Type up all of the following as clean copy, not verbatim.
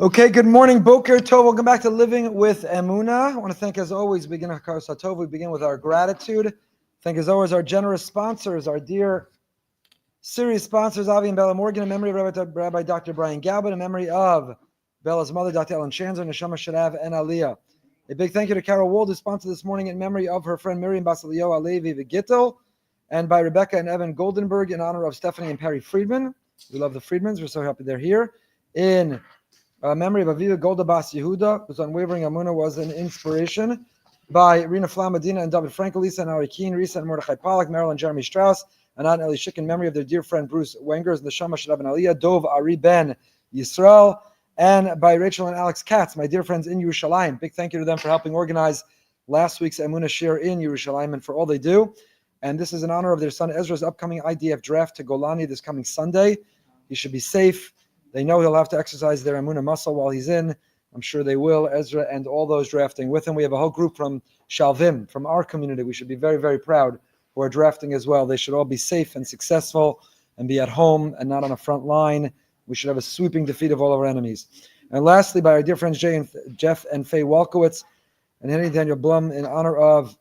Okay, good morning, Boker Tov. Welcome back to Living with Emunah. I want to thank, as always, we begin with our gratitude. Thank, as always, our generous sponsors, our dear series sponsors, Avi and Bella Morgan, in memory of Rabbi Dr. Brian Galvin, in memory of Bella's mother, Dr. Ellen Shanzer, Neshama Shadav, and Aliyah. A big thank you to Carol Wald, who sponsored this morning in memory of her friend Miriam Basilio Alevi Vigittel, and by Rebecca and Evan Goldenberg in honor of Stephanie and Perry Friedman. We love the Friedmans. We're so happy they're here. In memory of Aviva Golda Bas Yehuda, whose unwavering Emunah was an inspiration, by Rina Flamadina and David Frankel, Lisa and Ari Keen, Risa and Mordechai Pollack, Marilyn Jeremy Strauss, and Anna Eli Schick, in memory of their dear friend Bruce Wengers, and the Shama Shadav and Aliyah, Dov Ari Ben Yisrael, and by Rachel and Alex Katz, my dear friends in Yerushalayim. Big thank you to them for helping organize last week's Emunah Shir in Yerushalayim and for all they do. And this is in honor of their son Ezra's upcoming IDF draft to Golani this coming Sunday. He should be safe. They know he'll have to exercise their Emunah muscle while he's in. I'm sure they will, Ezra and all those drafting with him. We have a whole group from Shalvim, from our community. We should be very, very proud, who are drafting as well. They should all be safe and successful and be at home and not on a front line. We should have a sweeping defeat of all our enemies. And lastly, by our dear friends Jeff and Faye Walkowitz and Henry Daniel Blum, in honor of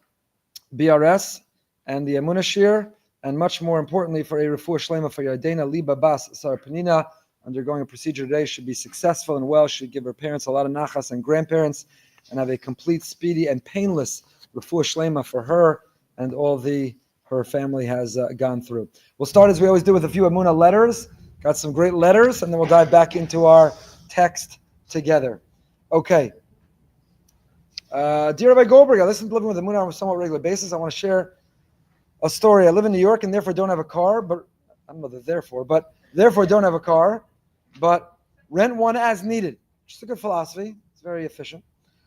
BRS and the Emunah Shir, and much more importantly for a refuah shlema for Yardena Liba Bas Sarpanina, undergoing a procedure today, should be successful and well, should give her parents a lot of nachas and grandparents, and have a complete, speedy, and painless refuah shlema for her and all her family has gone through. We'll start, as we always do, with a few Emunah letters. Got some great letters, and then we'll dive back into our text together. Okay. Dear Rabbi Goldberg, I listen to Living with Emunah on a somewhat regular basis. I want to share a story. I live in New York and therefore don't have a car, but I don't know the therefore don't have a car, but rent one as needed. Just a good philosophy. It's very efficient.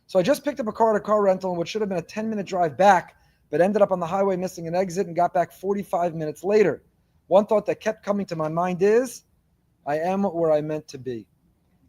So I just picked up a car at a car rental in what should have been a 10-minute drive back, but ended up on the highway missing an exit and got back 45 minutes later. One thought that kept coming to my mind is, I am where I meant to be.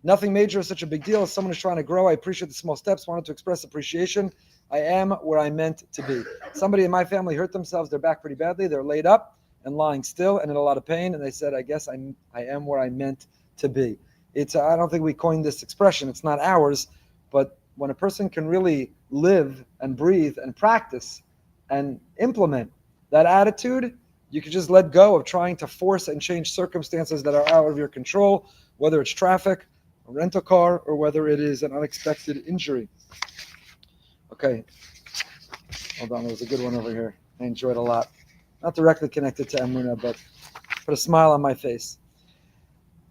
Nothing major is such a big deal. As someone who's trying to grow, I appreciate the small steps, wanted to express appreciation. I am where I meant to be. Somebody in my family hurt themselves. They're back pretty badly. They're laid up and lying still and in a lot of pain. And they said, I guess I am where I meant to be. I don't think we coined this expression. It's not ours. But when a person can really live and breathe and practice and implement that attitude, you can just let go of trying to force and change circumstances that are out of your control, whether it's traffic, a rental car, or whether it is an unexpected injury. Okay. Hold on, there was a good one over here. I enjoyed a lot. Not directly connected to Emunah, but put a smile on my face.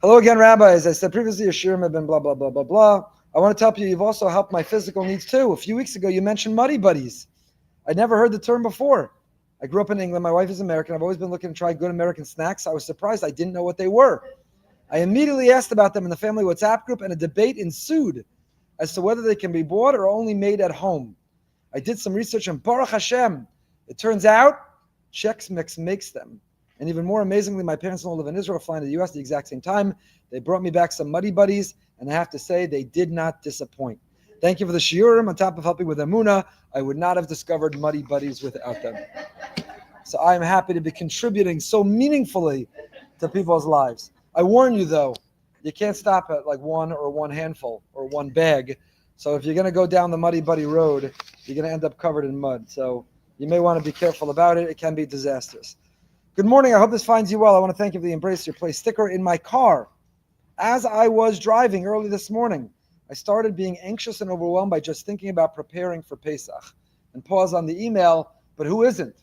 Hello again, Rabbi. As I said previously, your shirim have been blah, blah, blah, blah, blah. I want to tell you, you've also helped my physical needs too. A few weeks ago, you mentioned Muddy Buddies. I'd never heard the term before. I grew up in England. My wife is American. I've always been looking to try good American snacks. I was surprised I didn't know what they were. I immediately asked about them in the family WhatsApp group, and a debate ensued as to whether they can be bought or only made at home. I did some research, and Baruch Hashem, it turns out Chex Mix makes them. And even more amazingly, my parents don't live in Israel, flying to the U.S. at the exact same time. They brought me back some Muddy Buddies, and I have to say they did not disappoint. Thank you for the shiurim. On top of helping with Emunah, I would not have discovered Muddy Buddies without them. So I am happy to be contributing so meaningfully to people's lives. I warn you, though, you can't stop at like one or one handful or one bag. So if you're going to go down the Muddy Buddy road, you're going to end up covered in mud. So you may want to be careful about it. It can be disastrous. Good morning. I hope this finds you well. I want to thank you for the Embrace Your Place sticker in my car. As I was driving early this morning, I started being anxious and overwhelmed by just thinking about preparing for Pesach. And pause on the email, but who isn't?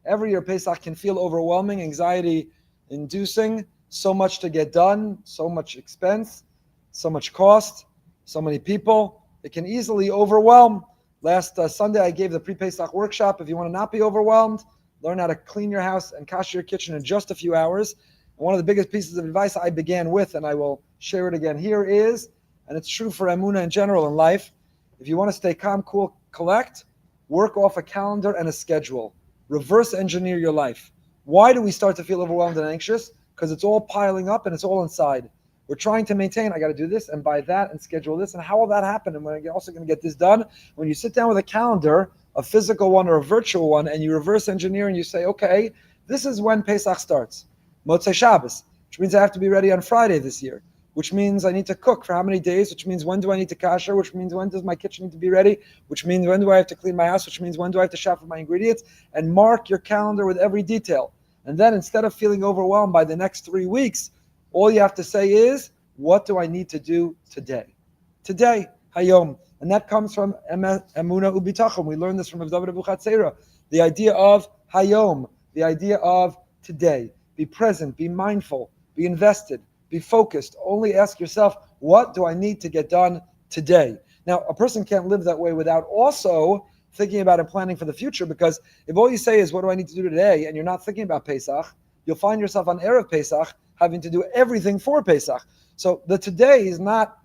Every year Pesach can feel overwhelming, anxiety-inducing, so much to get done, so much expense, so much cost, so many people. It can easily overwhelm. Last Sunday, I gave the pre-Pesach workshop. If you want to not be overwhelmed, learn how to clean your house and kasher your kitchen in just a few hours. And one of the biggest pieces of advice I began with, and I will share it again here, is, and it's true for Emunah in general in life, if you want to stay calm, cool, collect, work off a calendar and a schedule. Reverse engineer your life. Why do we start to feel overwhelmed and anxious? Because it's all piling up and it's all inside. We're trying to maintain, I got to do this and buy that and schedule this. And how will that happen? And we're also going to get this done. When you sit down with a calendar, a physical one or a virtual one, and you reverse engineer and you say, okay, this is when Pesach starts. Motzei Shabbos, which means I have to be ready on Friday this year. which means I need to cook for how many days, which means when do I need to kasher, which means when does my kitchen need to be ready, which means when do I have to clean my house, which means when do I have to shop for my ingredients, and mark your calendar with every detail. And then instead of feeling overwhelmed by the next 3 weeks, all you have to say is, what do I need to do today? Today, hayom. And that comes from Emunah ubitachon. We learned this from David Abu Chatzera. The idea of hayom, the idea of today. Be present, be mindful, be invested, be focused. Only ask yourself, what do I need to get done today? Now, a person can't live that way without also thinking about and planning for the future, because if all you say is, what do I need to do today, and you're not thinking about Pesach, you'll find yourself on Erev Pesach having to do everything for Pesach. So the today is not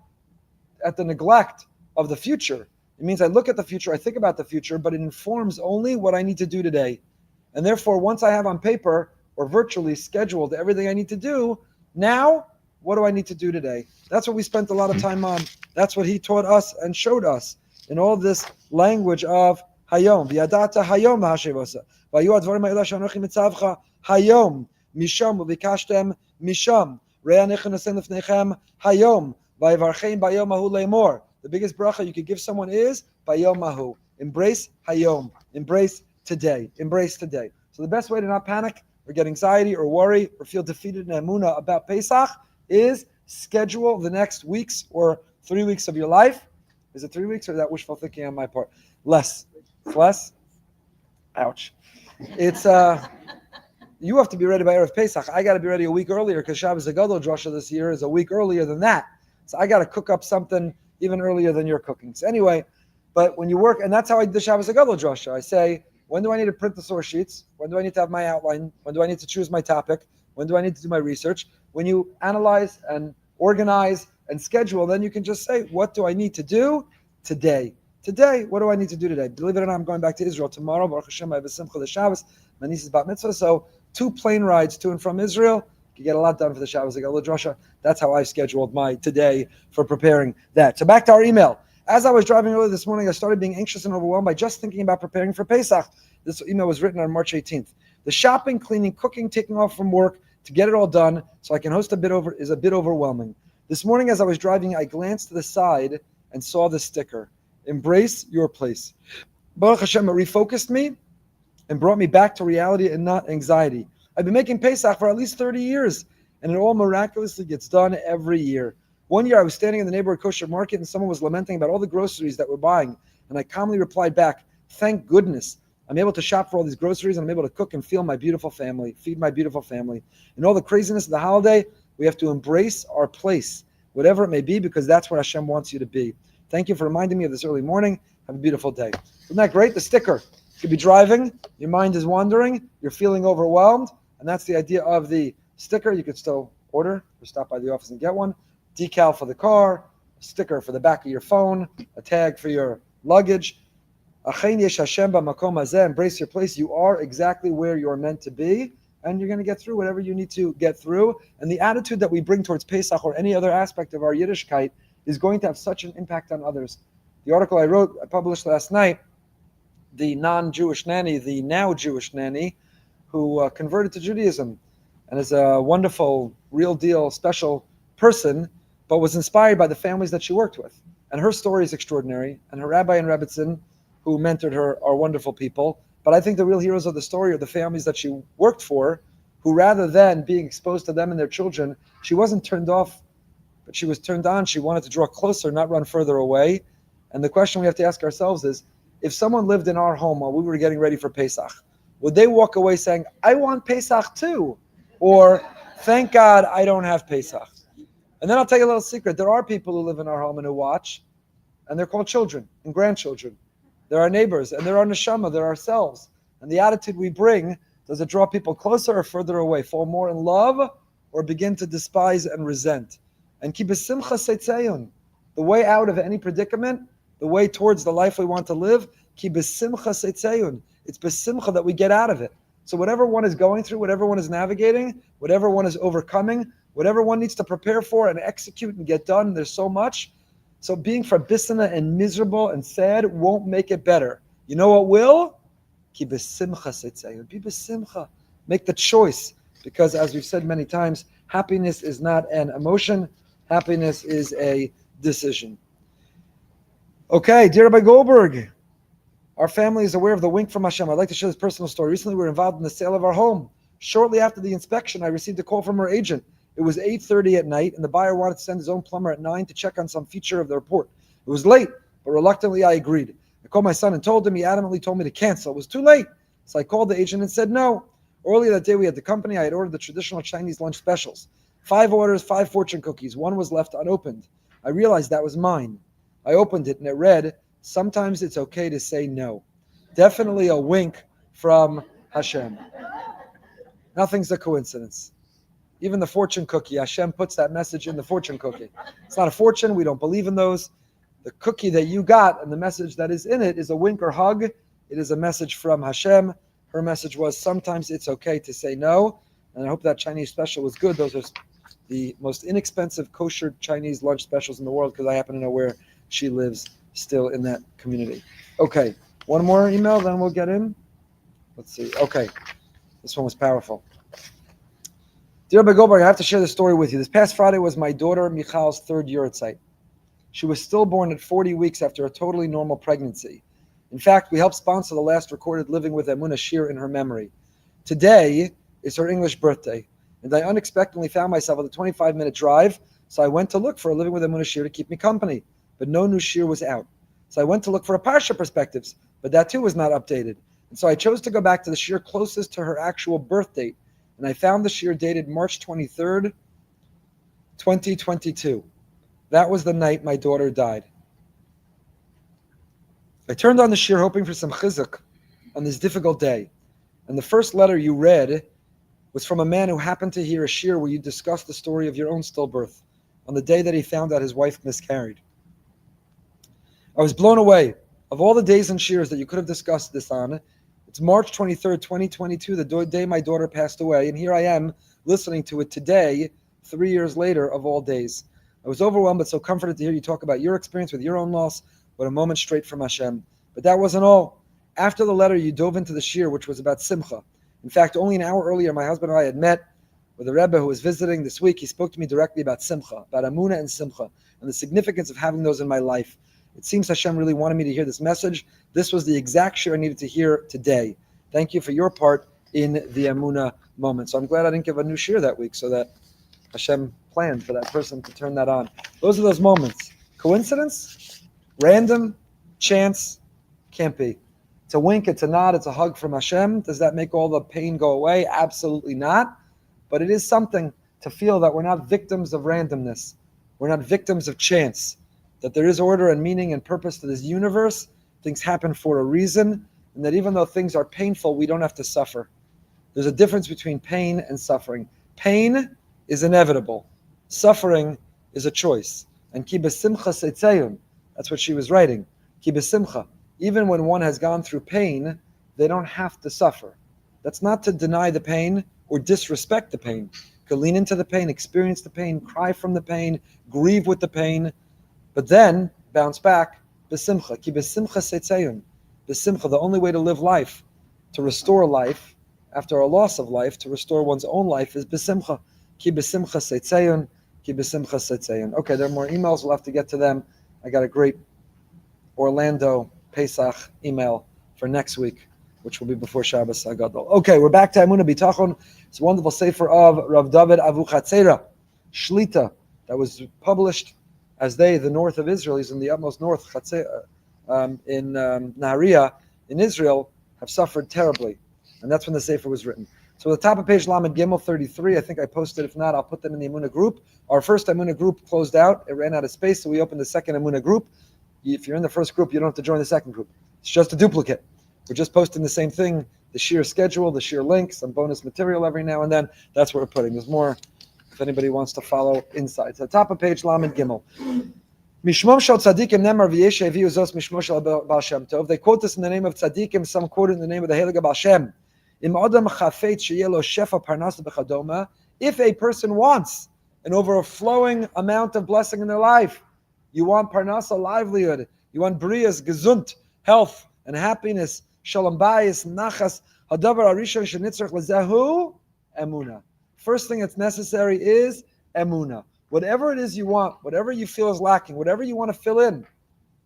at the neglect of the future. It means I look at the future, I think about the future, but it informs only what I need to do today. And therefore, once I have on paper or virtually scheduled everything I need to do, now, what do I need to do today? That's what we spent a lot of time on. That's what he taught us and showed us in all this language of hayom. V'yadata hayom ha'ashevosa. V'ayu advarim ha'ila shanochi mitzavcha hayom. Misham u'vikashtem misham. Re'ah nechon asen lefnechem hayom. V'yivarchein bayom ahu le'mor. The biggest bracha you could give someone is bayom ahu. Embrace hayom. Embrace today. Embrace today. So the best way to not panic or get anxiety or worry or feel defeated in Emunah about Pesach is schedule the next weeks or 3 weeks of your life. Is it 3 weeks or is that wishful thinking on my part? Less. It's less? Ouch. It's you have to be ready by Erev Pesach. I got to be ready a week earlier because Shabbos Hagadol Drasha this year is a week earlier than that. So I got to cook up something even earlier than you're cooking. So anyway, but when you work, and that's how I did the Shabbos Hagadol Drasha. I say, when do I need to print the source sheets? When do I need to have my outline? When do I need to choose my topic? When do I need to do my research? When you analyze and organize and schedule, then you can just say, what do I need to do today? Today, what do I need to do today? Believe it or not, I'm going back to Israel tomorrow. Baruch Hashem, I have a simcha the Shabbos. My niece is bat mitzvah, so 2 plane rides to and from Israel. You get a lot done for the Shabbos Hagadol Drasha. That's how I scheduled my today for preparing that. So back to our email. As I was driving earlier this morning, I started being anxious and overwhelmed by just thinking about preparing for Pesach. This email was written on March 18th. The shopping, cleaning, cooking, taking off from work to get it all done so I can host is a bit overwhelming. This morning as I was driving, I glanced to the side and saw the sticker, "Embrace your place." Baruch Hashem, it refocused me and brought me back to reality and not anxiety. I've been making Pesach for at least 30 years, and it all miraculously gets done every year. One year I was standing in the neighborhood kosher market and someone was lamenting about all the groceries that we're buying. And I calmly replied back, thank goodness I'm able to shop for all these groceries and I'm able to cook and feed my beautiful family. In all the craziness of the holiday, we have to embrace our place, whatever it may be, because that's where Hashem wants you to be. Thank you for reminding me of this early morning. Have a beautiful day. Isn't that great? The sticker. You could be driving, your mind is wandering, you're feeling overwhelmed, and that's the idea of the sticker. You could still order or stop by the office and get one. Decal for the car, a sticker for the back of your phone, a tag for your luggage. Embrace your place. You are exactly where you're meant to be, and you're going to get through whatever you need to get through. And the attitude that we bring towards Pesach or any other aspect of our Yiddishkeit is going to have such an impact on others. The article I published last night, the non-Jewish nanny, the now Jewish nanny, who converted to Judaism and is a wonderful, real deal, special person, but was inspired by the families that she worked with. And her story is extraordinary. And her rabbi and rebbitzin, who mentored her, are wonderful people. But I think the real heroes of the story are the families that she worked for, who rather than being exposed to them and their children, she wasn't turned off, but she was turned on. She wanted to draw closer, not run further away. And the question we have to ask ourselves is, if someone lived in our home while we were getting ready for Pesach, would they walk away saying, I want Pesach too? Or, thank God I don't have Pesach? And then I'll tell you a little secret. There are people who live in our home and who watch, and they're called children and grandchildren. They're our neighbors, and they're our neshama, they're ourselves. And the attitude we bring, does it draw people closer or further away? Fall more in love or begin to despise and resent? And ki b'simcha seitzayun, the way out of any predicament, the way towards the life we want to live, ki b'simcha seitzayun. It's b'simcha that we get out of it. So whatever one is going through, whatever one is navigating, whatever one is overcoming, whatever one needs to prepare for and execute and get done, there's so much. So being frabisana and miserable and sad won't make it better. You know what will? Ki b'simcha seitzayun. Be b'simcha. Make the choice. Because as we've said many times, happiness is not an emotion. Happiness is a decision. Okay, dear Rabbi Goldberg, our family is aware of the wink from Hashem. I'd like to share this personal story. Recently, we were involved in the sale of our home. Shortly after the inspection, I received a call from our agent. It was 8:30 at night, and the buyer wanted to send his own plumber at 9 to check on some feature of the report. It was late, but reluctantly I agreed. I called my son and told him. He adamantly told me to cancel. It was too late, so I called the agent and said no. Earlier that day, we had the company. I had ordered the traditional Chinese lunch specials. 5 orders, 5 fortune cookies. One was left unopened. I realized that was mine. I opened it, and it read, "Sometimes it's okay to say no." Definitely a wink from Hashem. Nothing's a coincidence. Even the fortune cookie, Hashem puts that message in the fortune cookie. It's not a fortune. We don't believe in those. The cookie that you got and the message that is in it is a wink or hug. It is a message from Hashem. Her message was, sometimes it's okay to say no. And I hope that Chinese special was good. Those are the most inexpensive kosher Chinese lunch specials in the world, because I happen to know where she lives still in that community. Okay, one more email, then we'll get in. Let's see. Okay, this one was powerful. Dear Rabbi Goldberg, I have to share this story with you. This past Friday was my daughter Michal's 3rd yahrzeit. She was stillborn at 40 weeks after a totally normal pregnancy. In fact, we helped sponsor the last recorded Living with Emunah shir in her memory. Today is her English birthday, and I unexpectedly found myself at a 25-minute drive, so I went to look for a Living with Emunah shir to keep me company, but no new shir was out. So I went to look for a Parsha Perspectives, but that too was not updated. And so I chose to go back to the shir closest to her actual birth date, and I found the shir dated March 23rd, 2022. That was the night my daughter died. I turned on the shir hoping for some chizuk on this difficult day, and the first letter you read was from a man who happened to hear a shir where you discussed the story of your own stillbirth on the day that he found out his wife miscarried. I was blown away. Of all the days and shirs that you could have discussed this on, it's March 23rd, 2022, the day my daughter passed away, and here I am listening to it today, 3 years later of all days. I was overwhelmed but so comforted to hear you talk about your experience with your own loss. What a moment straight from Hashem. But that wasn't all. After the letter, you dove into the shir, which was about simcha. In fact, only an hour earlier, my husband and I had met with a Rebbe who was visiting this week. He spoke to me directly about simcha, about Emunah and simcha, and the significance of having those in my life. It seems Hashem really wanted me to hear this message. This was the exact shir I needed to hear today. Thank you for your part in the Emunah moment. So I'm glad I didn't give a new shir that week, so that Hashem planned for that person to turn that on. Those are those moments. Coincidence? Random? Chance? Can't be. It's a wink, it's a nod, it's a hug from Hashem. Does that make all the pain go away? Absolutely not. But it is something to feel that we're not victims of randomness. We're not victims of chance. That there is order and meaning and purpose to this universe. Things happen for a reason. And that even though things are painful, we don't have to suffer. There's a difference between pain and suffering. Pain is inevitable. Suffering is a choice. And ki besimcha seitzeyun. That's what she was writing. Ki besimcha. Even when one has gone through pain, they don't have to suffer. That's not to deny the pain or disrespect the pain. You can lean into the pain, experience the pain, cry from the pain, grieve with the pain, but then bounce back. Besimcha. Ki besimcha seitzeyun. Besimcha, the only way to live life, to restore life, after a loss of life, to restore one's own life is besimcha. Ki besimcha seitzeyun. Ki besimcha seitzeyun. Okay, there are more emails. We'll have to get to them. I got a great Orlando Pesach email for next week, which will be before Shabbos Hagadol. Okay, we're back to Emunah B'tachon. It's a wonderful sefer of Rav David Avuchatzera, Shlita, that was published as the north of Israel, he's in the utmost north, in Nahariya, in Israel, have suffered terribly. And that's when the sefer was written. So at the top of page Lamed Gimel 33, I think I posted. If not, I'll put them in the Emunah group. Our first Emunah group closed out. It ran out of space, so we opened the second Emunah group. If you're in the first group, you don't have to join the second group. It's just a duplicate. We're just posting the same thing, the sheer schedule, the sheer link, some bonus material every now and then. That's what we're putting. There's more if anybody wants to follow inside. So top of page Lamed Gimel. Mishmom shel tzadikim nemar v'yesh heviu zos mishmom shel Baal Shem Tov. They quote this in the name of tzadikim, some quote it in the name of the Heilige Baal Shem. Im adam chafetz sheyeh lo shefa parnasa b'chadoma. If a person wants an overflowing amount of blessing in their life, you want parnasa, livelihood, you want brias, gesund, health and happiness, shalom bayis, nachas, hadavar arishon shenitzrach lezehu, emunah. First thing that's necessary is emunah. Whatever it is you want, whatever you feel is lacking, whatever you want to fill in.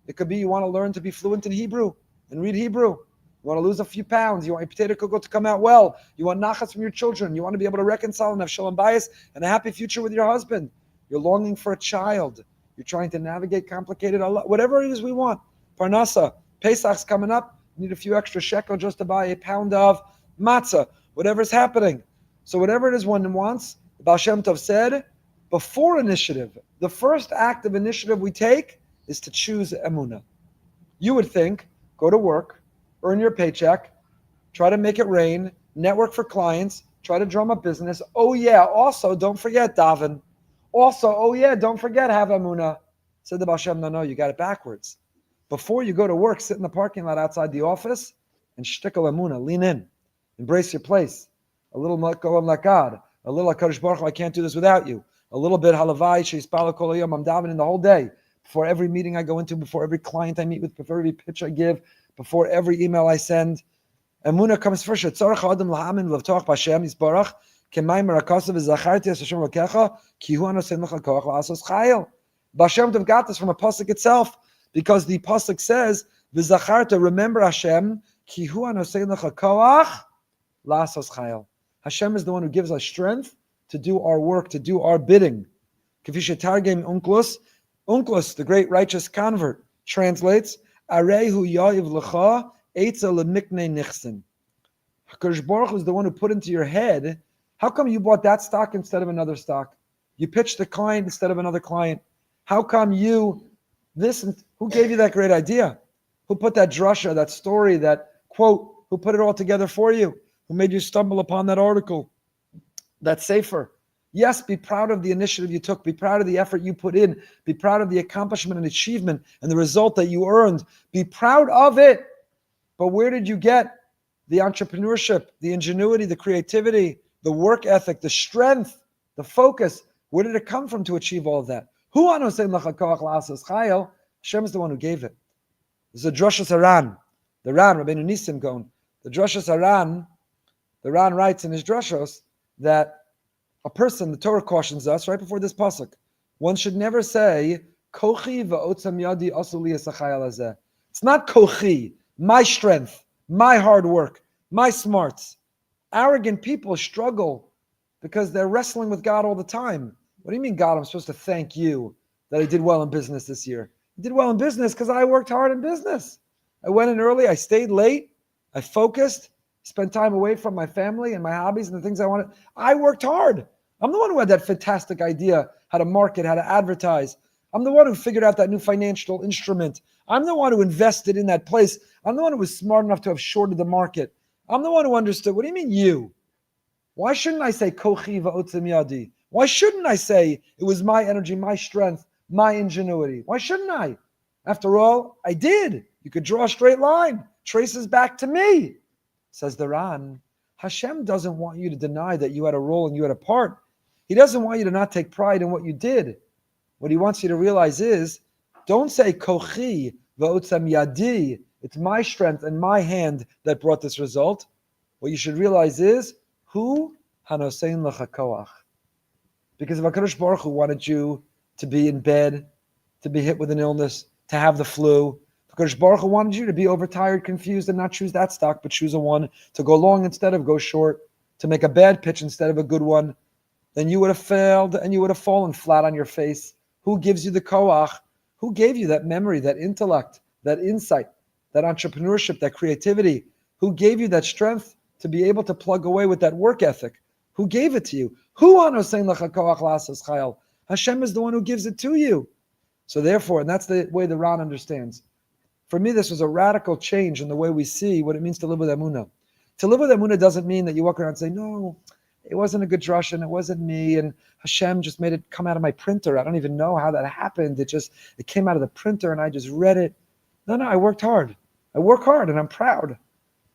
It could be you want to learn to be fluent in Hebrew and read Hebrew. You want to lose a few pounds. You want your potato kugel to come out well. You want nachas from your children. You want to be able to reconcile and have shalom bayis and a happy future with your husband. You're longing for a child. You're trying to navigate complicated, whatever it is we want. Parnasa, Pesach's coming up. You need a few extra shekel just to buy a pound of matzah. Whatever's happening. So whatever it is one wants, the Baal Shem Tov said, before initiative, the first act of initiative we take is to choose Emunah. You would think, go to work, earn your paycheck, try to make it rain, network for clients, try to drum up business. Oh yeah, also don't forget daven. Also, oh yeah, don't forget have Emunah. Said the Baal Shem, no, you got it backwards. Before you go to work, sit in the parking lot outside the office and shtickle Emunah, lean in, embrace your place. A little Golam Lakad, a little HaKadosh Baruch Hu, I can't do this without you. A little bit halavai, she'ispala kol hayom, I'm davening the whole day. Before every meeting I go into, before every client I meet with, before every pitch I give, before every email I send. Emunah comes first. Tzarech adam lahamin v'lavtoch b'Hashem yisbarach k'mayim merakasav v'zacharti es Hashem lokecha ki hu anosein lecha koach la'asos chayil. B'Hashem Tov got this from a pasuk itself, because the pasuk says v'zacharta, remember Hashem, ki hu anosein lecha koach la'asos chayil. Hashem is the one who gives us strength to do our work, to do our bidding. K'fi shetargem Unklus, the great righteous convert, translates, Arehu ya'iv lecha eitza lemiknei nichsin. HaKadosh Baruch Hu is the one who put into your head, how come you bought that stock instead of another stock? You pitched a client instead of another client. How come you this? Who gave you that great idea? Who put that drasha, that story, that quote? Who put it all together for you? Who made you stumble upon that article? That sefer? Yes, be proud of the initiative you took. Be proud of the effort you put in. Be proud of the accomplishment and achievement and the result that you earned. Be proud of it. But where did you get the entrepreneurship, the ingenuity, the creativity, the work ethic, the strength, the focus? Where did it come from to achieve all of that? Hashem is the one who gave it. There's a Drashas Haran. The Ran, Rabbeinu Nisim Gaon. The Drashas Haran, the Ran writes in his Drashos that a person, the Torah cautions us right before this pasuk, one should never say, Kochi va'otzam yadi asu li esachayal hazeh. It's not kochi, my strength, my hard work, my smarts. Arrogant people struggle because they're wrestling with God all the time. What do you mean, God, I'm supposed to thank you that I did well in business this year? I did well in business because I worked hard in business. I went in early, I stayed late, I focused, spent time away from my family and my hobbies and the things I wanted. I worked hard. I'm the one who had that fantastic idea, how to market, how to advertise. I'm the one who figured out that new financial instrument. I'm the one who invested in that place. I'm the one who was smart enough to have shorted the market. I'm the one who understood. What do you mean you? Why shouldn't I say kochi va'otzim yadi? Why shouldn't I say it was my energy, my strength, my ingenuity? Why shouldn't I? After all, I did. You could draw a straight line. Traces back to me. Says the Ran, Hashem doesn't want you to deny that you had a role and you had a part. He doesn't want you to not take pride in what you did. What he wants you to realize is, don't say kochi va'otzam yadi. It's my strength and my hand that brought this result. What you should realize is, hu hanosein lecha koach. Because if HaKadosh Baruch Hu wanted you to be in bed, to be hit with an illness, to have the flu, HaKadosh Baruch Hu wanted you to be overtired, confused, and not choose that stock, but choose a one, to go long instead of go short, to make a bad pitch instead of a good one, then you would have failed and you would have fallen flat on your face. Who gives you the koach? Who gave you that memory, that intellect, that insight, that entrepreneurship, that creativity? Who gave you that strength to be able to plug away with that work ethic? Who gave it to you? Who anosein lecha koach la'asos chayil? Hashem is the one who gives it to you. So therefore, and that's the way the Ran understands. For me, this was a radical change in the way we see what it means to live with Emunah. To live with Emunah doesn't mean that you walk around and say, no, it wasn't a good drush and it wasn't me and Hashem just made it come out of my printer. I don't even know how that happened. It came out of the printer and I just read it. No, I worked hard. I work hard and I'm proud.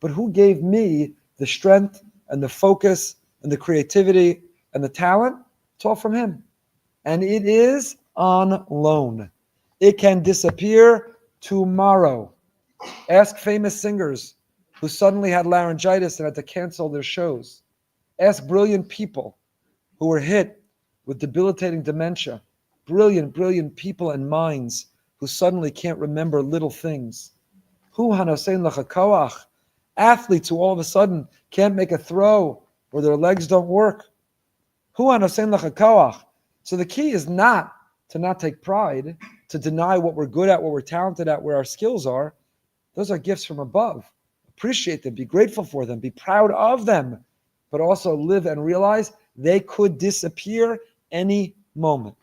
But who gave me the strength and the focus and the creativity and the talent? It's all from Him. And it is on loan. It can disappear tomorrow. Ask famous singers who suddenly had laryngitis and had to cancel their shows. Ask brilliant people who were hit with debilitating dementia, brilliant, brilliant people and minds who suddenly can't remember little things. Hu hanosein lecha koach, athletes who all of a sudden can't make a throw or their legs don't work. Hu hanosein lecha koach. So the key is not to not take pride, to deny what we're good at, what we're talented at, where our skills are. Those are gifts from above. Appreciate them, be grateful for them, be proud of them, but also live and realize they could disappear any moment.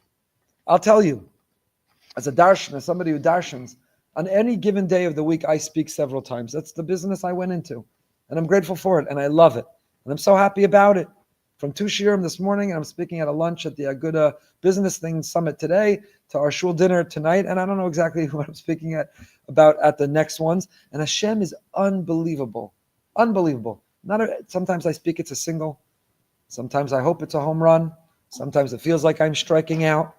I'll tell you, as a darshan, as somebody who darshans, on any given day of the week, I speak several times. That's the business I went into. And I'm grateful for it, and I love it. And I'm so happy about it. From 2 shiurim this morning, and I'm speaking at a lunch at the Aguda Business Thing Summit today, to our shul dinner tonight, and I don't know exactly what I'm speaking about at the next ones. And Hashem is unbelievable. Unbelievable. Sometimes I speak it's a single. Sometimes I hope it's a home run. Sometimes it feels like I'm striking out.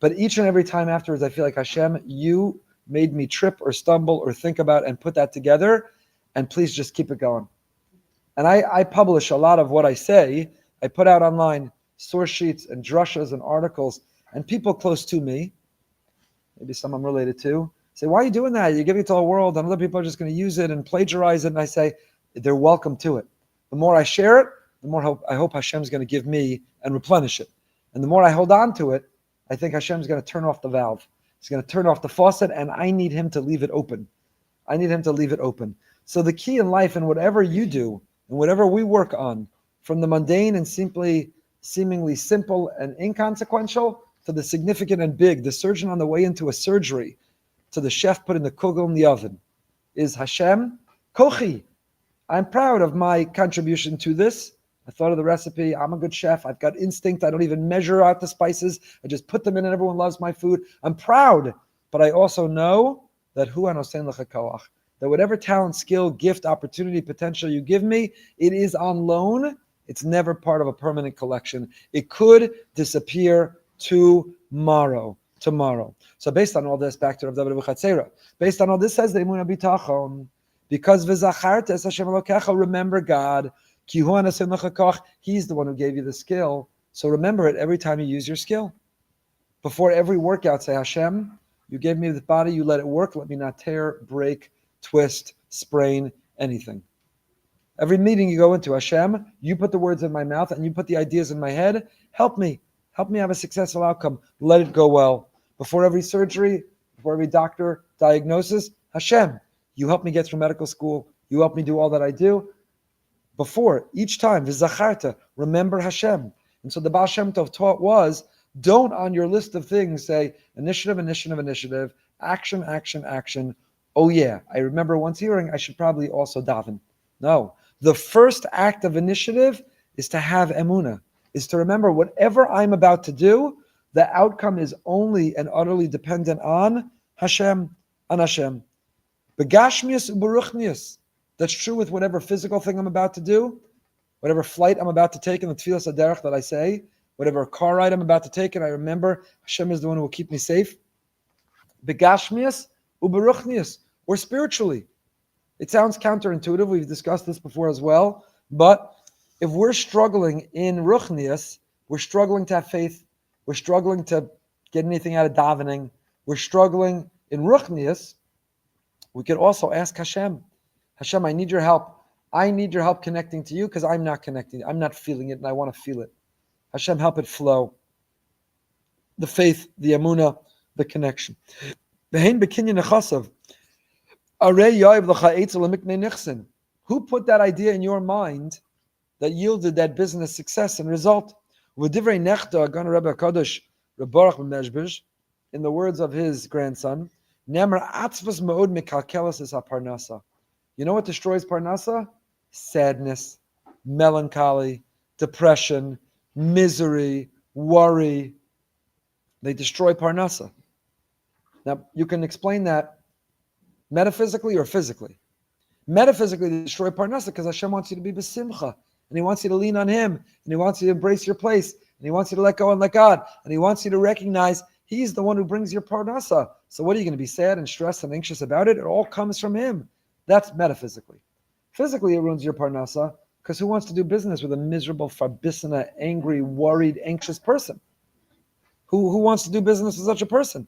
But each and every time afterwards, I feel like, Hashem, you made me trip or stumble or think about and put that together, and please just keep it going. And I publish a lot of what I say. I put out online source sheets and drushas and articles, and people close to me, maybe some I'm related to, say, why are you doing that? You're giving it to the world, and other people are just going to use it and plagiarize it. And I say, they're welcome to it. The more I share it, the more I hope Hashem's going to give me and replenish it. And the more I hold on to it, I think Hashem's going to turn off the valve. He's going to turn off the faucet, and I need him to leave it open. I need him to leave it open. So the key in life, and whatever you do, and whatever we work on, from the mundane and seemingly simple and inconsequential to the significant and big, the surgeon on the way into a surgery, to the chef putting the kugel in the oven, is Hashem, Kochi. I'm proud of my contribution to this. I thought of the recipe. I'm a good chef. I've got instinct. I don't even measure out the spices. I just put them in and everyone loves my food. I'm proud. But I also know that hu anosein lecha koach, that whatever talent, skill, gift, opportunity, potential you give me, it is on loan. It's never part of a permanent collection. It could disappear tomorrow. So based on all this, back to Rav David Abuchatzera, based on all this says the Emunah bitachon, because v'zacharta es Hashem Elokecha, remember God, ki hu anosein lecha koach, he's the one who gave you the skill. So remember it every time you use your skill. Before every workout, say, Hashem, you gave me the body, you let it work, let me not tear, break, twist, sprain, anything. Every meeting you go into, Hashem, you put the words in my mouth and you put the ideas in my head. Help me have a successful outcome. Let it go well. Before every surgery, before every doctor diagnosis, Hashem, you help me get through medical school. You help me do all that I do. Before, each time, v'zacharta, remember Hashem. And so the Baal Shem Tov taught was, don't on your list of things say, initiative, action. Oh yeah, I remember once hearing I should probably also daven. No. The first act of initiative is to have emunah, is to remember whatever I'm about to do, the outcome is only and utterly dependent on Hashem, Begashmius u'beruchnius. That's true with whatever physical thing I'm about to do, whatever flight I'm about to take in the tefillas haderech that I say, whatever car ride I'm about to take, and I remember Hashem is the one who will keep me safe. Begashmius u'beruchnius, or spiritually. It sounds counterintuitive. We've discussed this before as well. But if we're struggling in ruchnius, we're struggling to have faith, we're struggling to get anything out of davening, we're struggling in ruchnius, we could also ask Hashem, I need your help. I need your help connecting to you because I'm not connecting. I'm not feeling it and I want to feel it. Hashem, help it flow. The faith, the emunah, the connection. Who put that idea in your mind that yielded that business success and result? In the words of his grandson, you know what destroys parnasa? Sadness, melancholy, depression, misery, worry. They destroy parnasa. Now, you can explain that metaphysically or physically. Metaphysically, they destroy parnasa because Hashem wants you to be besimcha, and He wants you to lean on Him, and He wants you to embrace your place, and He wants you to let go and let God, and He wants you to recognize He's the one who brings your parnasa. So what are you going to be sad and stressed and anxious about it? It all comes from Him. That's metaphysically. Physically, it ruins your parnasa because who wants to do business with a miserable, farbissina, angry, worried, anxious person? Who wants to do business with such a person?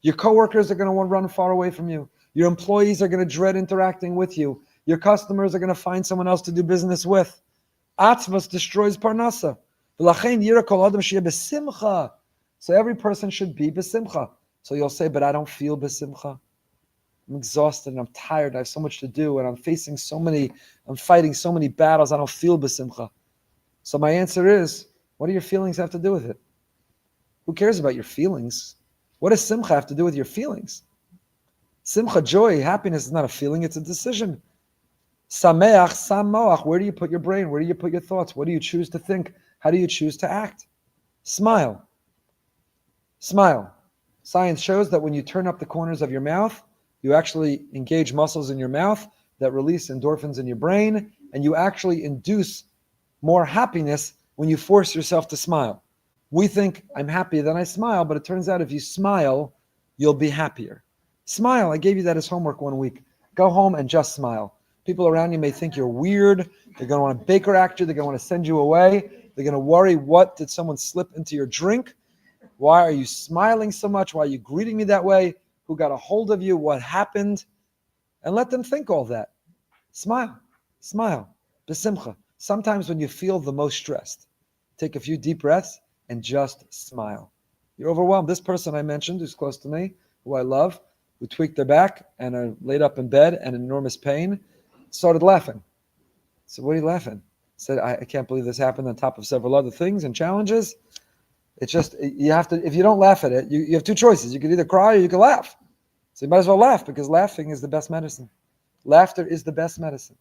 Your coworkers are going to want to run far away from you. Your employees are going to dread interacting with you. Your customers are going to find someone else to do business with. Atzvas destroys parnasa. So every person should be besimcha. So you'll say, but I don't feel besimcha. I'm exhausted and I'm tired. I have so much to do and I'm fighting so many battles. I don't feel besimcha. So my answer is, what do your feelings have to do with it? Who cares about your feelings? What does simcha have to do with your feelings? Simcha, joy, happiness is not a feeling, it's a decision. Sameach, samoach, where do you put your brain? Where do you put your thoughts? What do you choose to think? How do you choose to act? Smile. Smile. Science shows that when you turn up the corners of your mouth, you actually engage muscles in your mouth that release endorphins in your brain, and you actually induce more happiness when you force yourself to smile. We think, I'm happy, then I smile, but it turns out if you smile, you'll be happier. Smile. I gave you that as homework one week. Go home and just smile. People around you may think you're weird. They're going to want to Baker act you. They're going to want to send you away. They're going to worry, what did someone slip into your drink? Why are you smiling so much? Why are you greeting me that way? Who got a hold of you? What happened? And let them think all that. Smile. Smile. Besimcha. Sometimes when you feel the most stressed, take a few deep breaths and just smile. You're overwhelmed. This person I mentioned, who's close to me, who I love, who tweaked their back and are laid up in bed and in enormous pain, started laughing. So what are you laughing? Said, I can't believe this happened on top of several other things and challenges. It's just, you have to, if you don't laugh at it, you have two choices. You can either cry or you can laugh. So you might as well laugh, because laughing is the best medicine. Laughter is the best medicine.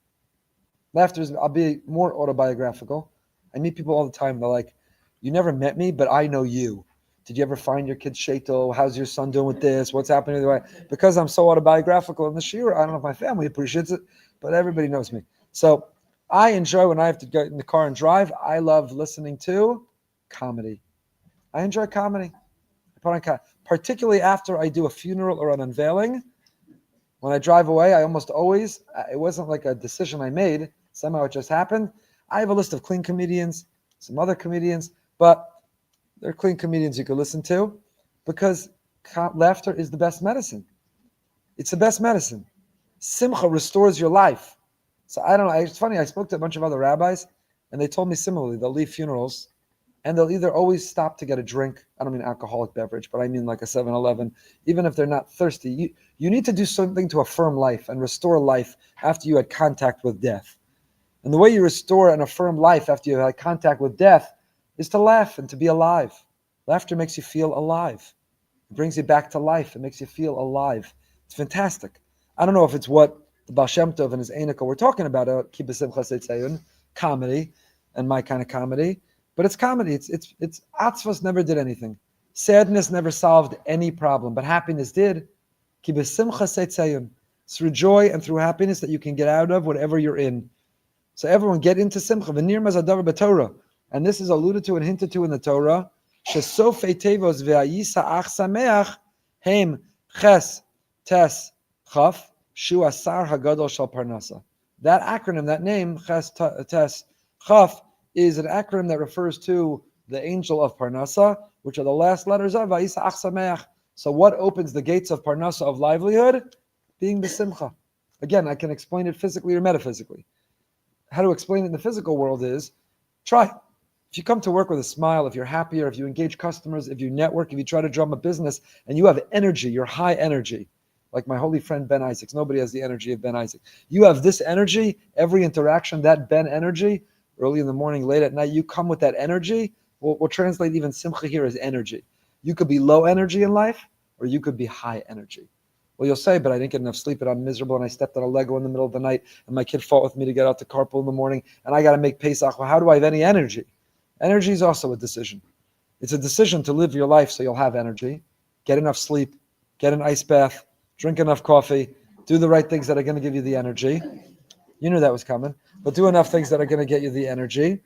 Laughter is, I'll be more autobiographical. I meet people all the time. They're like, you never met me, but I know you. Did you ever find your kid Sheto? How's your son doing with this? What's happening the way? Because I'm so autobiographical in the shir, I don't know if my family appreciates it, but everybody knows me. So I enjoy when I have to get in the car and drive. I love listening to comedy. I enjoy comedy. Particularly after I do a funeral or an unveiling. When I drive away, I almost always, it wasn't like a decision I made. Somehow it just happened. I have a list of clean comedians, some other comedians, but they're clean comedians you can listen to, because laughter is the best medicine. It's the best medicine. Simcha restores your life. So I don't know. It's funny. I spoke to a bunch of other rabbis, and they told me similarly. They'll leave funerals, and they'll either always stop to get a drink. I don't mean alcoholic beverage, but I mean like a 7-Eleven. Even if they're not thirsty, you need to do something to affirm life and restore life after you had contact with death. And the way you restore and affirm life after you had contact with death is to laugh and to be alive. Laughter makes you feel alive. It brings you back to life. It makes you feel alive. It's fantastic. I don't know if it's what the Baal Shem Tov and his Einika were talking about, Kibbutz Simcha Tzayun, comedy, and my kind of comedy, but it's comedy. It's Atzvos never did anything. Sadness never solved any problem, but happiness did. Kibbutz Simcha Tzayun. It's through joy and through happiness that you can get out of whatever you're in. So everyone get into Simcha. V'nir mazadavar b'Torah. And this is alluded to and hinted to in the Torah. Shesofei tevos ve'ayisa ach sameach hem ches tes chaf shu asar hagadol shal parnasa. That acronym, that name, ches tes chaf, is an acronym that refers to the angel of Parnasa, which are the last letters of Vayisa ach sameach. So what opens the gates of Parnasa, of livelihood? Being the Simcha. Again, I can explain it physically or metaphysically. How to explain it in the physical world is, try. If you come to work with a smile, if you're happier, if you engage customers, if you network, if you try to drum a business, and you have energy, you're high energy, like my holy friend Ben Isaacs. Nobody has the energy of Ben Isaacs. You have this energy, every interaction, that Ben energy, early in the morning, late at night, you come with that energy. We'll translate even Simcha here as energy. You could be low energy in life, or you could be high energy. Well, you'll say, but I didn't get enough sleep, and I'm miserable, and I stepped on a Lego in the middle of the night, and my kid fought with me to get out to carpool in the morning, and I got to make Pesach. Well, how do I have any energy? Energy is also a decision. It's a decision to live your life so you'll have energy. Get enough sleep, get an ice bath, drink enough coffee, do the right things that are going to give you the energy. You knew that was coming, but do enough things that are going to get you the energy.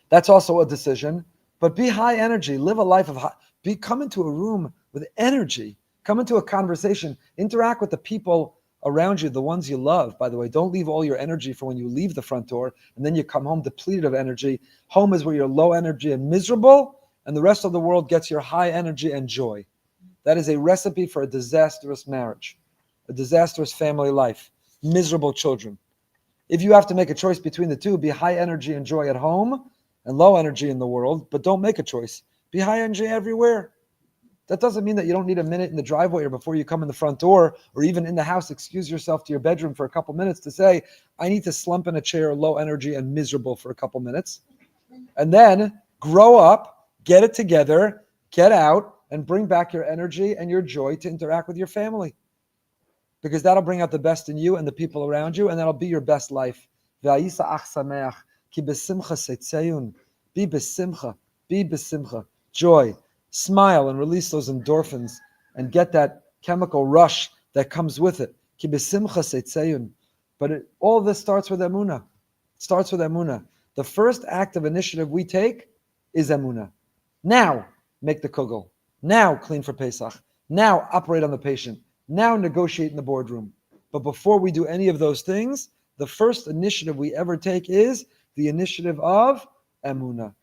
That's also a decision. But be high energy. Live a life of high. Come into a room with energy. Come into a conversation. Interact with the people around you, the ones you love. By the way, don't leave all your energy for when you leave the front door and then you come home depleted of energy. Home is where you're low energy and miserable, and the rest of the world gets your high energy and joy. That is a recipe for a disastrous marriage, a disastrous family life, miserable children. If you have to make a choice between the two, be high energy and joy at home and low energy in the world, but don't make a choice. Be high energy everywhere. That doesn't mean that you don't need a minute in the driveway or before you come in the front door or even in the house, excuse yourself to your bedroom for a couple minutes to say, I need to slump in a chair, low energy and miserable for a couple minutes. And then grow up, get it together, get out, and bring back your energy and your joy to interact with your family. Because that'll bring out the best in you and the people around you, and that'll be your best life. Be besimcha, be besimcha, joy. Smile and release those endorphins and get that chemical rush that comes with it. But all this starts with Emunah. It starts with Emunah. The first act of initiative we take is Emunah. Now, make the kugel. Now, clean for Pesach. Now, operate on the patient. Now, negotiate in the boardroom. But before we do any of those things, the first initiative we ever take is the initiative of Emunah.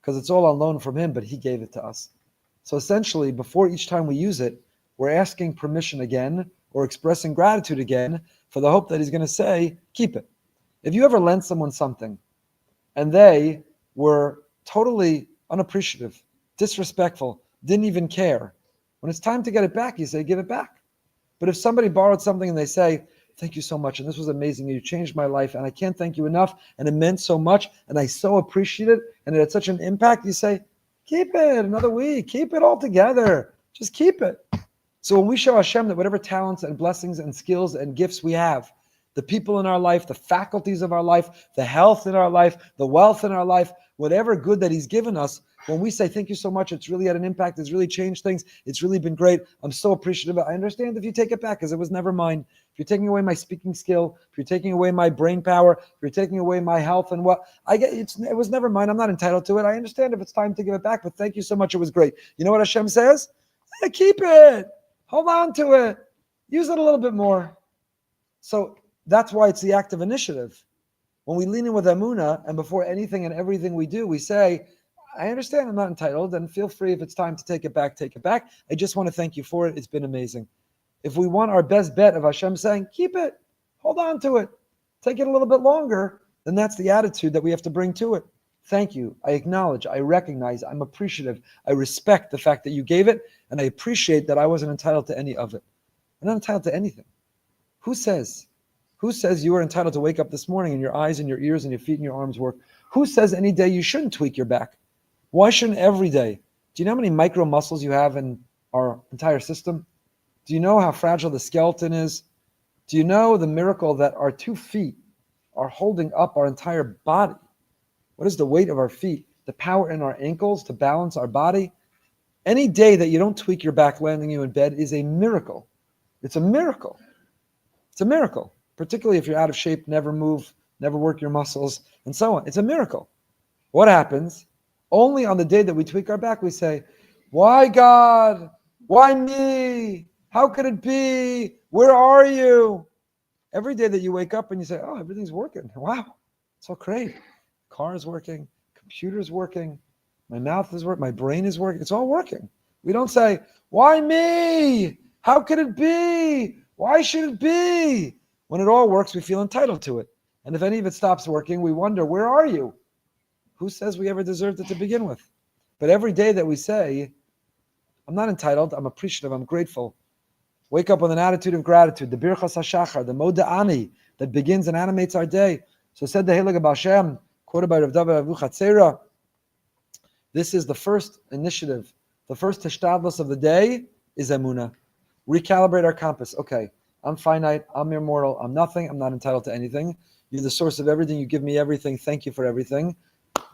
Because it's all on loan from him, but he gave it to us. So essentially, before each time we use it, we're asking permission again or expressing gratitude again for the hope that he's going to say, keep it. If you ever lent someone something and they were totally unappreciative, disrespectful, didn't even care, when it's time to get it back, you say, give it back. But if somebody borrowed something and they say, thank you so much, and this was amazing, you changed my life, and I can't thank you enough, and it meant so much, and I so appreciate it, and it had such an impact, you say, keep it another week, keep it all together, just keep it. So when we show Hashem that whatever talents and blessings and skills and gifts we have, the people in our life, the faculties of our life, the health in our life, the wealth in our life, whatever good that he's given us, when we say, thank you so much, it's really had an impact, it's really changed things, it's really been great, I'm so appreciative. I understand if you take it back because it was never mine. If you're taking away my speaking skill, if you're taking away my brain power, if you're taking away my health and what, it was never mine, I'm not entitled to it. I understand if it's time to give it back, but thank you so much, it was great. You know what Hashem says? Hey, keep it, hold on to it, use it a little bit more. So that's why it's the act of initiative. When we lean in with Emunah, and before anything and everything we do, we say, I understand I'm not entitled, and feel free if it's time to take it back, take it back. I just want to thank you for it. It's been amazing. If we want our best bet of Hashem saying, keep it, hold on to it, take it a little bit longer, then that's the attitude that we have to bring to it. Thank you. I acknowledge, I recognize, I'm appreciative. I respect the fact that you gave it, and I appreciate that I wasn't entitled to any of it. I'm not entitled to anything. Who says you are entitled to wake up this morning and your eyes and your ears and your feet and your arms work? Who says any day you shouldn't tweak your back? Why shouldn't every day? Do you know how many micro muscles you have in our entire system? Do you know how fragile the skeleton is? Do you know the miracle that our 2 feet are holding up our entire body? What is the weight of our feet? The power in our ankles to balance our body? Any day that you don't tweak your back landing you in bed is a miracle. It's a miracle. It's a miracle. Particularly if you're out of shape, never move, never work your muscles, and so on. It's a miracle. What happens? Only on the day that we tweak our back, we say, why God? Why me? How could it be? Where are you? Every day that you wake up and you say, oh, everything's working. Wow, it's all great. Car is working, computer is working, my mouth is working, my brain is working. It's all working. We don't say, why me? How could it be? Why should it be? When it all works, we feel entitled to it. And if any of it stops working, we wonder, where are you? Who says we ever deserved it to begin with? But every day that we say, I'm not entitled, I'm appreciative, I'm grateful. Wake up with an attitude of gratitude, the Birchas HaShachar, the Moda'ani, that begins and animates our day. So said the Heilige Baal Shem, quoted by Rav David Avuchatzera, this is the first initiative, the first hishtadlus of the day is Emunah. Recalibrate our compass. Okay, I'm finite, I'm immortal, I'm nothing, I'm not entitled to anything. You're the source of everything, you give me everything, thank you for everything.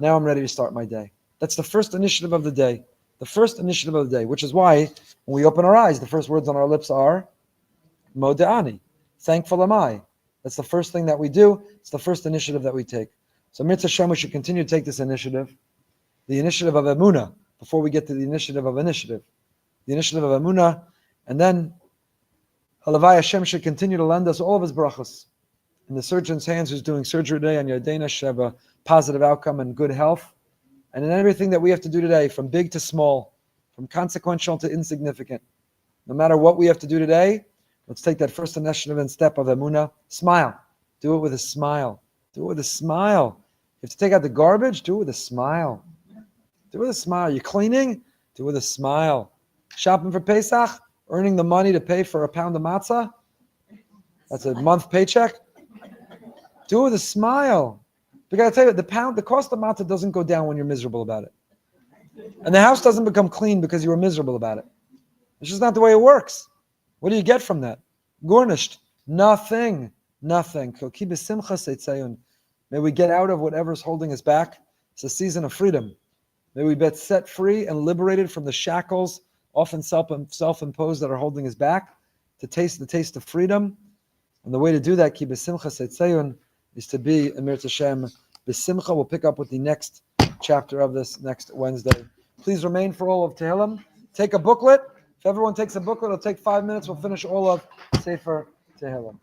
Now I'm ready to start my day. That's the first initiative of the day. The first initiative of the day, which is why when we open our eyes, the first words on our lips are Moda'ani. Thankful am I. That's the first thing that we do. It's the first initiative that we take. So Mitzvah Shem, we should continue to take this initiative, the initiative of Emunah, before we get to the initiative of initiative. The initiative of Emunah, and then Halavai Hashem should continue to lend us all of his brachas. In the surgeon's hands who's doing surgery today on Yardena, should have a positive outcome and good health. And in everything that we have to do today, from big to small, from consequential to insignificant, no matter what we have to do today, let's take that first initiative and step of Emunah. Smile. Do it with a smile. Do it with a smile. You have to take out the garbage, do it with a smile. Do it with a smile. You're cleaning, do it with a smile. Shopping for Pesach, earning the money to pay for a pound of matzah, that's a month paycheck. Do it with a smile. Because I tell you, the cost of matzah doesn't go down when you're miserable about it. And the house doesn't become clean because you were miserable about it. It's just not the way it works. What do you get from that? Garnished. Nothing. Nothing. May we get out of whatever's holding us back. It's a season of freedom. May we be set free and liberated from the shackles, often self-imposed, that are holding us back, to taste the taste of freedom. And the way to do that, ki b'simcha seitzayun, is to be Emir Tashem b'simcha. We'll pick up with the next chapter of this next Wednesday. Please remain for all of Tehillim. Take a booklet. If everyone takes a booklet, it'll take 5 minutes. We'll finish all of Sefer Tehillim.